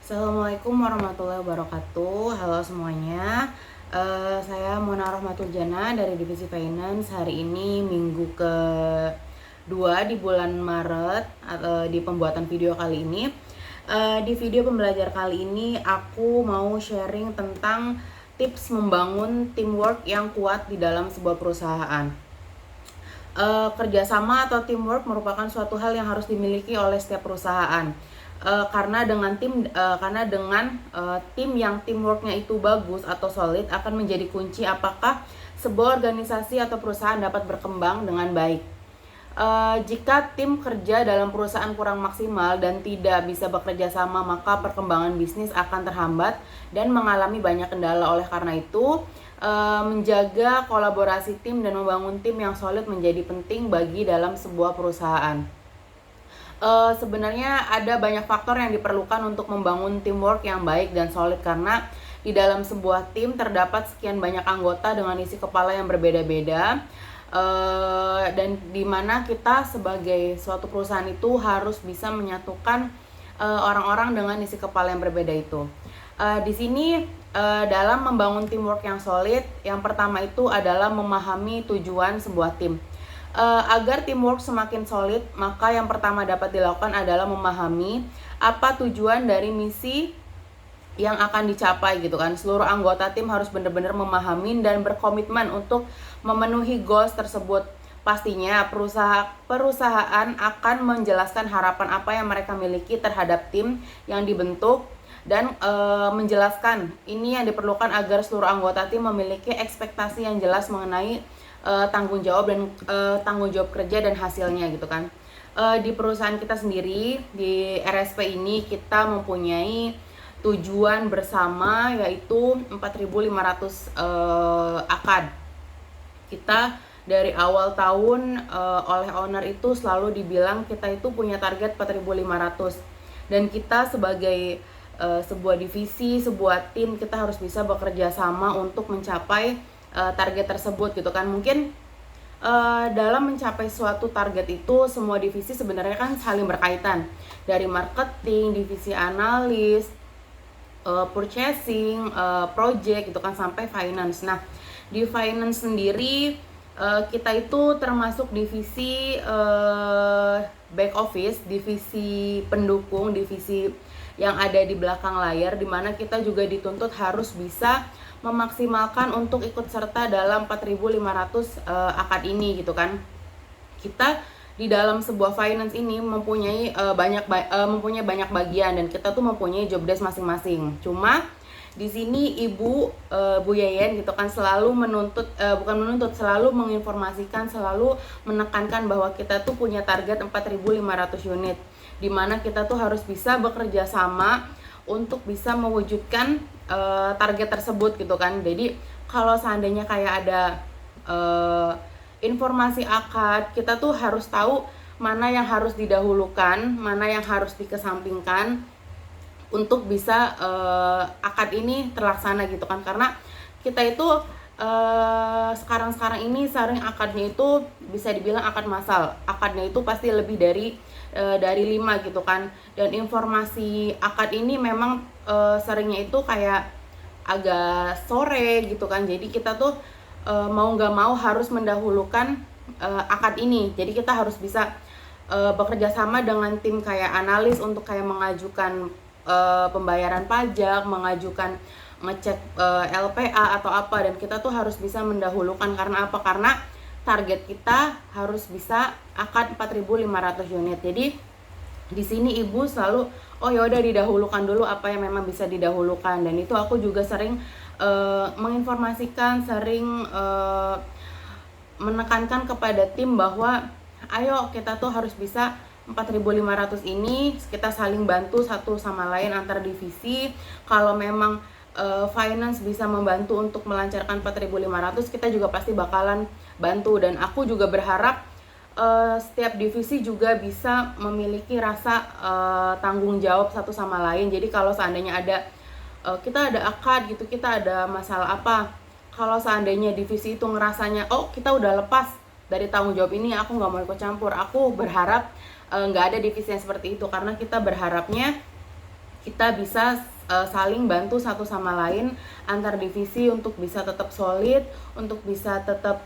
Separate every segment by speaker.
Speaker 1: Assalamualaikum warahmatullahi wabarakatuh. Halo semuanya. Saya Mona Rohmatul Jana dari Divisi Finance. Hari ini minggu ke-2 di bulan Maret di pembuatan video kali ini. Di video pembelajar kali ini aku mau sharing tentang tips membangun teamwork yang kuat di dalam sebuah perusahaan. Kerjasama atau teamwork merupakan suatu hal yang harus dimiliki oleh setiap perusahaan. Karena dengan tim yang teamworknya itu bagus atau solid akan menjadi kunci apakah sebuah organisasi atau perusahaan dapat berkembang dengan baik. Jika tim kerja dalam perusahaan kurang maksimal dan tidak bisa bekerja sama, maka perkembangan bisnis akan terhambat dan mengalami banyak kendala. Oleh karena itu, menjaga kolaborasi tim dan membangun tim yang solid menjadi penting bagi dalam sebuah perusahaan. Sebenarnya ada banyak faktor yang diperlukan untuk membangun teamwork yang baik dan solid, karena di dalam sebuah tim terdapat sekian banyak anggota dengan isi kepala yang berbeda-beda, dan dimana kita sebagai suatu perusahaan itu harus bisa menyatukan orang-orang dengan isi kepala yang berbeda itu. Di sini dalam membangun teamwork yang solid, yang pertama itu adalah memahami tujuan sebuah tim. Agar teamwork semakin solid, maka yang pertama dapat dilakukan adalah memahami apa tujuan dari misi yang akan dicapai gitu kan. Seluruh anggota tim harus benar-benar memahami dan berkomitmen untuk memenuhi goals tersebut. Pastinya perusahaan akan menjelaskan harapan apa yang mereka miliki terhadap tim yang dibentuk dan menjelaskan ini yang diperlukan agar seluruh anggota tim memiliki ekspektasi yang jelas mengenai tanggung jawab kerja dan hasilnya gitu kan. Di perusahaan kita sendiri di RSP ini kita mempunyai tujuan bersama, yaitu 4.500 akad. Kita dari awal tahun oleh owner itu selalu dibilang kita itu punya target 4.500, dan kita sebagai sebuah divisi, sebuah tim, kita harus bisa bekerja sama untuk mencapai target tersebut gitu kan. Mungkin dalam mencapai suatu target itu semua divisi sebenarnya kan saling berkaitan, dari marketing, divisi analis, purchasing, project gitu kan, sampai finance. Nah, di finance sendiri kita itu termasuk divisi back office, divisi pendukung, divisi yang ada di belakang layar, dimana kita juga dituntut harus bisa memaksimalkan untuk ikut serta dalam 4.500 akad ini gitu kan. Kita di dalam sebuah finance ini mempunyai banyak bagian, dan kita tuh mempunyai job desk masing-masing. Cuma di sini Bu Yeyen gitu kan selalu selalu menginformasikan, selalu menekankan bahwa kita tuh punya target 4.500 unit, dimana kita tuh harus bisa bekerja sama untuk bisa mewujudkan target tersebut gitu kan. Jadi kalau seandainya kayak ada informasi akad, kita tuh harus tahu mana yang harus didahulukan, mana yang harus dikesampingkan untuk bisa akad ini terlaksana gitu kan. Karena kita itu sekarang ini sering akadnya itu bisa dibilang akad massal. Akadnya itu pasti lebih dari 5 gitu kan. Dan informasi akad ini memang seringnya itu kayak agak sore gitu kan. Jadi kita tuh mau nggak mau harus mendahulukan akad ini. Jadi kita harus bisa bekerja sama dengan tim kayak analis untuk kayak mengajukan pembayaran pajak, mengajukan ngecek LPA atau apa, dan kita tuh harus bisa mendahulukan. Karena apa? Karena target kita harus bisa akad 4.500 unit. Jadi di sini Ibu selalu yaudah didahulukan dulu apa yang memang bisa didahulukan. Dan itu aku juga sering menginformasikan, sering menekankan kepada tim bahwa ayo kita tuh harus bisa 4.500 ini, kita saling bantu satu sama lain antar divisi. Kalau memang finance bisa membantu untuk melancarkan 4.500, kita juga pasti bakalan bantu. Dan aku juga berharap setiap divisi juga bisa memiliki rasa tanggung jawab satu sama lain. Jadi kalau seandainya kita ada akad gitu, kita ada masalah apa, kalau seandainya divisi itu ngerasanya kita udah lepas dari tanggung jawab ini, aku nggak mau ikut campur. Aku berharap nggak ada divisi yang seperti itu, karena kita berharapnya kita bisa saling bantu satu sama lain antar divisi untuk bisa tetap solid, untuk bisa tetap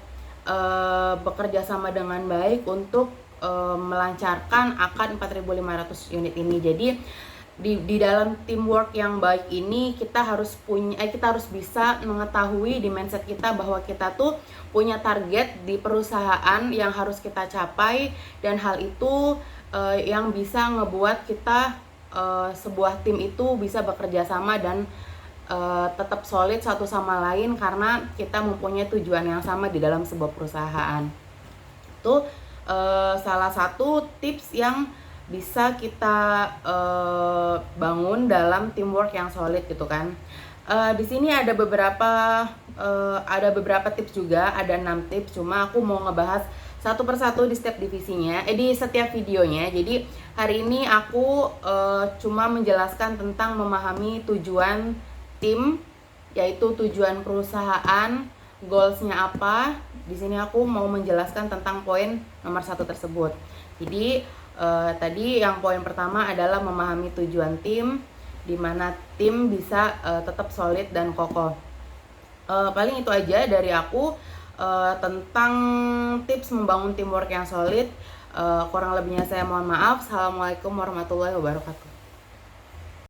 Speaker 1: bekerja sama dengan baik untuk melancarkan AKAD 4.500 unit ini. Jadi di dalam teamwork yang baik ini kita harus bisa mengetahui di mindset kita bahwa kita tuh punya target di perusahaan yang harus kita capai, dan hal itu yang bisa ngebuat kita sebuah tim itu bisa bekerja sama dan tetap solid satu sama lain karena kita mempunyai tujuan yang sama di dalam sebuah perusahaan. Itu salah satu tips yang bisa kita bangun dalam teamwork yang solid gitu kan. Di sini ada beberapa tips juga, ada 6 tips. Cuma aku mau ngebahas satu persatu di setiap divisinya, di setiap videonya. Jadi hari ini aku cuma menjelaskan tentang memahami tujuan tim, yaitu tujuan perusahaan, goalsnya apa. Di sini aku mau menjelaskan tentang poin nomor 1 tersebut. Jadi tadi yang poin pertama adalah memahami tujuan tim, di mana tim bisa tetap solid dan kokoh. Paling itu aja dari aku tentang tips membangun teamwork yang solid. Kurang lebihnya saya mohon maaf. Assalamualaikum warahmatullahi wabarakatuh.